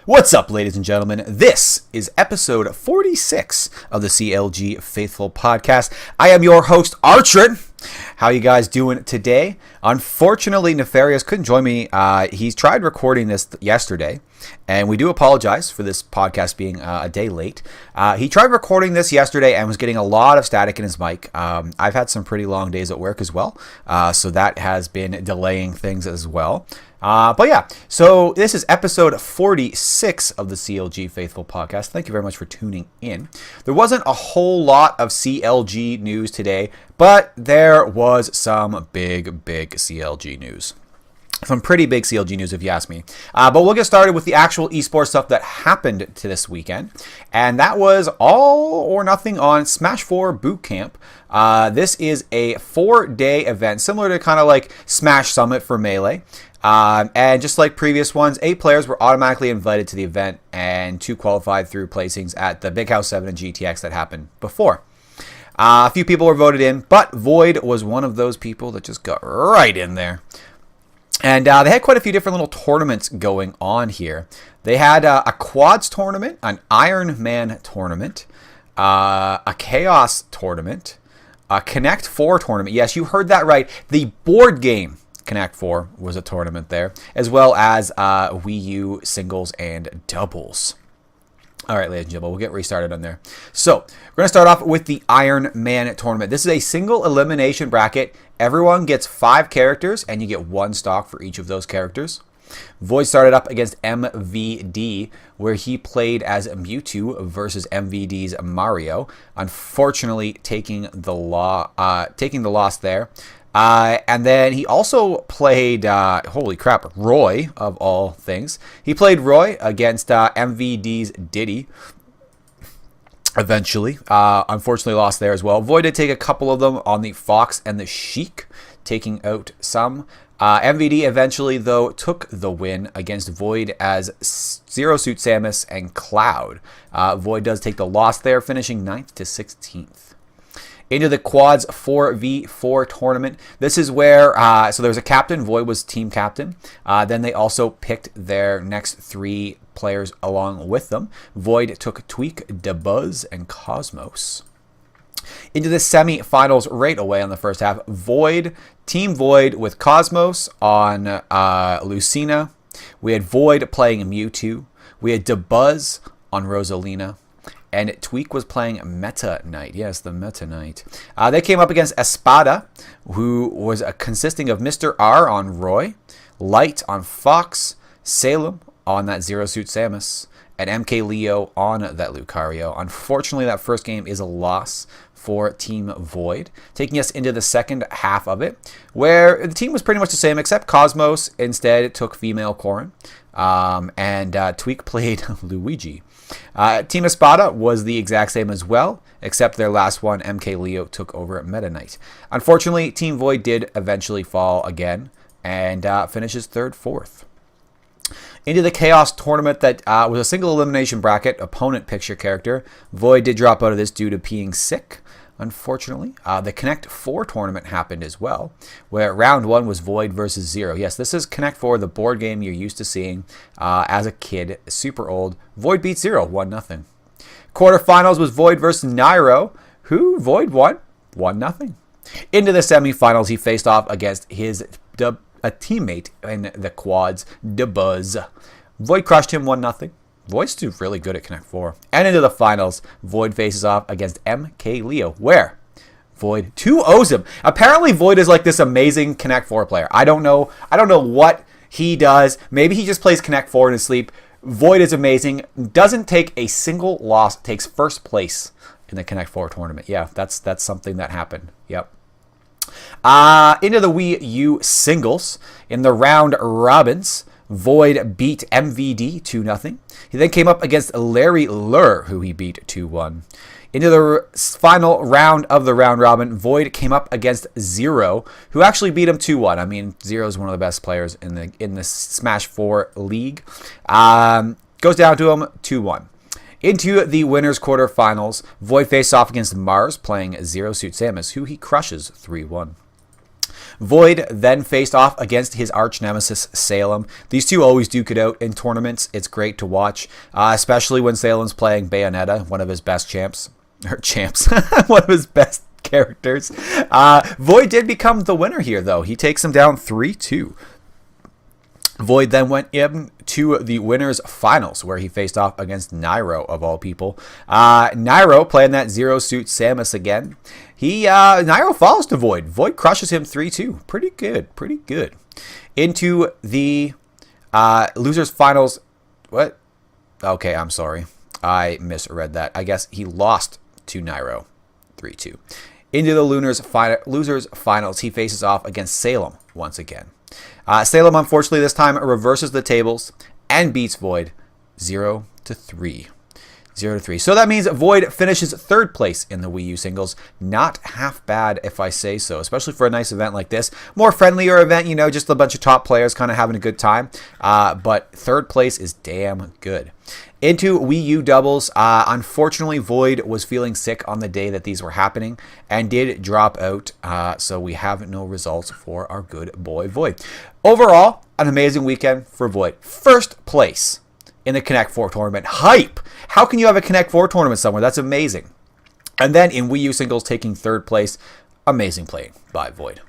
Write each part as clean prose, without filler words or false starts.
What's up, ladies and gentlemen? This is episode 46 of the CLG Faithful Podcast. I am your host, Archard. How you guys doing today? Unfortunately, Nefarious couldn't join me. He's tried recording this yesterday, and we do apologize for this podcast being a day late. He tried recording this yesterday and was getting a lot of static in his mic. I've had some pretty long days at work as well, so that has been delaying things as well. But yeah, so this is episode 46 of the CLG Faithful Podcast. Thank you very much for tuning in. There wasn't a whole lot of CLG news today, but there was some big CLG news. Some pretty big CLG news, if you ask me. But we'll get started with the actual esports stuff that happened to this weekend. And that was all or nothing on Smash 4 Bootcamp. This is a 4-day event, similar to kind of like Smash Summit for Melee. And just like previous ones, 8 players were automatically invited to the event, and 2 qualified through placings at the Big House 7 and GTX that happened before. A few people were voted in, but Void was one of those people that just got right in there. And they had quite a few different little tournaments going on here. They had a quads tournament, an Iron Man tournament, a Chaos tournament, a Connect 4 tournament. Yes, you heard that right. The board game Connect 4 was a tournament there, as well as Wii U singles and doubles. All right, ladies and gentlemen, we'll get restarted on there. So we're going to start off with the Iron Man tournament. This is a single elimination bracket. Everyone gets 5 characters, and you get 1 stock for each of those characters. Void started up against MVD, where he played as Mewtwo versus MVD's Mario. Unfortunately, taking the loss there. And then he also played, holy crap, Roy, of all things. He played Roy against MVD's Diddy. Eventually, unfortunately lost there as well. Void did take a couple of them on the Fox and the Sheik, taking out some. MVD eventually, though, took the win against Void as Zero Suit Samus and Cloud. Void does take the loss there, finishing 9th to 16th. Into the quads 4v4 tournament. This is where, so there was a captain. Void was team captain. Then they also picked their next 3 players along with them. Void took Tweak, Dabuzz, and Cosmos. Into the semi-finals right away on the first half. Team Void with Cosmos on Lucina. We had Void playing Mewtwo. We had Dabuzz on Rosalina. And Tweak was playing Meta Knight. Yes, the Meta Knight. They came up against Espada, who was consisting of Mr. R on Roy, Light on Fox, Salem on that Zero Suit Samus, and MK Leo on that Lucario. Unfortunately, that first game is a loss for Team Void, taking us into the second half of it, where the team was pretty much the same, except Cosmos instead took female Corrin, and Tweak played Luigi. Team Espada was the exact same as well, except their last one, MK Leo, took over at Meta Knight. Unfortunately, Team Void did eventually fall again, and finishes 3rd, 4th. Into the Chaos tournament that was a single elimination bracket, opponent picture character. Void did drop out of this due to being sick, unfortunately. The Connect 4 tournament happened as well, where round 1 was Void versus Zero. Yes, this is Connect 4, the board game you're used to seeing as a kid, super old. Void beat Zero, 1-0. Quarterfinals was Void versus Nairo, who Void won, 1-0. Into the semifinals, he faced off against his a teammate in the quads, Dabuzz. Void crushed him 1-0. Void's too really good at Connect 4. And into the finals, Void faces off against MK Leo, where Void 2-0s him. Apparently, Void is like this amazing Connect 4 player. I don't know what he does. Maybe he just plays Connect 4 in his sleep. Void is amazing. Doesn't take a single loss. Takes 1st place in the Connect 4 tournament. Yeah, that's something that happened. Yep. Into the Wii U singles. In the round robins, Void beat MVD 2-0. He then came up against Larry Lur, who he beat 2-1. Into the final round of the round robin, Void came up against Zero, who actually beat him 2-1. I mean, Zero is one of the best players in the Smash 4 league. Goes down to him 2-1. Into the winners quarterfinals, Void faced off against Mars, playing Zero Suit Samus, who he crushes 3-1. Void then faced off against his arch nemesis, Salem. These two always duke it out in tournaments. It's great to watch, especially when Salem's playing Bayonetta, one of his best champs. One of his best characters. Void did become the winner here, though. He takes him down 3-2. Void then went into the winners finals, where he faced off against Nairo, of all people. Nairo playing that Zero Suit Samus again. Nairo falls to Void. Void crushes him 3-2. Pretty good. Into the losers finals. What? Okay, I'm sorry. I misread that. I guess he lost to Nairo 3-2. Into the losers finals, he faces off against Salem once again. Salem, unfortunately, this time reverses the tables and beats Void 0-3. 0-3. So that means Void finishes third place in the Wii U singles. Not half bad, if I say so, especially for a nice event like this. More friendlier event, just a bunch of top players kind of having a good time. But third place is damn good. Into Wii U doubles, unfortunately, Void was feeling sick on the day that these were happening and did drop out, so we have no results for our good boy Void. Overall, an amazing weekend for Void. First place in the Connect 4 tournament. Hype! How can you have a Connect 4 tournament somewhere? That's amazing. And then in Wii U singles, taking third place. Amazing play by Void.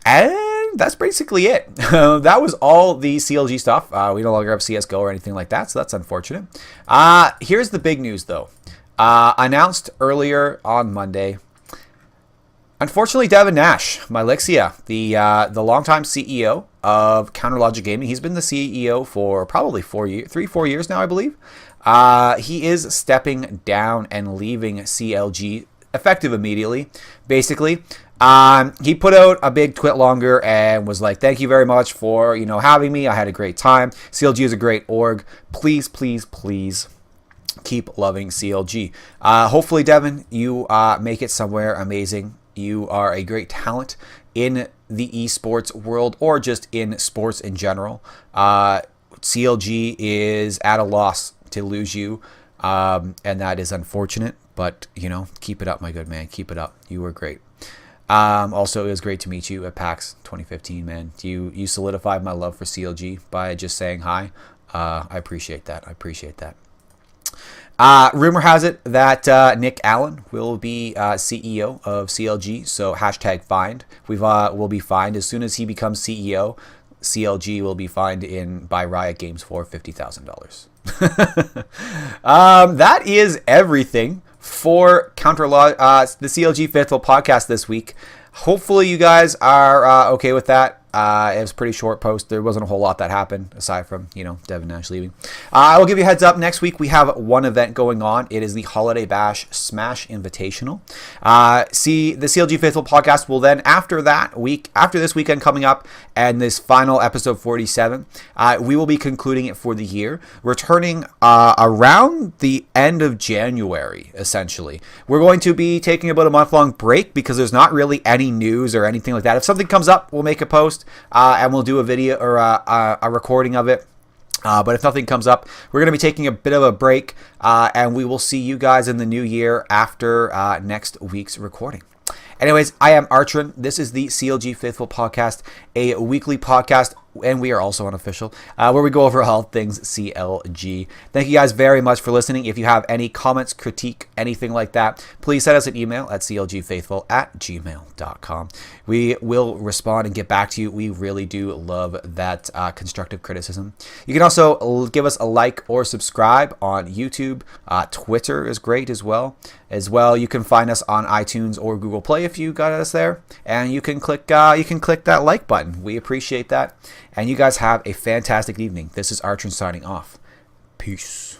And that's basically it. That was all the CLG stuff. We no longer have CSGO or anything like that, so that's unfortunate. Here's the big news, though. Announced earlier on Monday. Unfortunately, Devin Nash, Mylixia, the longtime CEO of Counter Logic Gaming. He's been the CEO for probably 4 years now, I believe. He is stepping down and leaving CLG effective immediately, basically. He put out a big twit longer and was like, thank you very much for, having me. I had a great time. CLG is a great org. Please, please, please keep loving CLG. Hopefully, Devin, you make it somewhere amazing. You are a great talent in the esports world or just in sports in general. CLG is at a loss to lose you, and that is unfortunate. But, keep it up, my good man. Keep it up. You were great. Also, it was great to meet you at PAX 2015, man. You solidified my love for CLG by just saying hi. I appreciate that. Rumor has it that Nick Allen will be CEO of CLG, so #find. We'll be fined as soon as he becomes CEO. CLG will be fined by Riot Games for $50,000. That is everything for the CLG Faithful podcast this week. Hopefully you guys are okay with that. It was a pretty short post. There wasn't a whole lot that happened aside from, Devin Nash leaving. I will give you a heads up. Next week we have one event going on. It is the Holiday Bash Smash Invitational. The CLG Faithful podcast will then, after this weekend coming up and this final episode 47, we will be concluding it for the year, returning around the end of January, essentially. We're going to be taking about a month-long break because there's not really any news or anything like that. If something comes up, we'll make a post. And we'll do a video or a recording of it. But if nothing comes up, we're going to be taking a bit of a break. And we will see you guys in the new year after next week's recording. Anyways, I am Artrin. This is the CLG Faithful podcast, a weekly podcast, and we are also unofficial, where we go over all things CLG. Thank you guys very much for listening. If you have any comments, critique, anything like that, please send us an email at clgfaithful@gmail.com. We will respond and get back to you. We really do love that constructive criticism. You can also give us a like or subscribe on YouTube. Twitter is great as well. You can find us on iTunes or Google Play if you got us there, and you can click that like button. We appreciate that. And you guys have a fantastic evening. This is Archon signing off. Peace.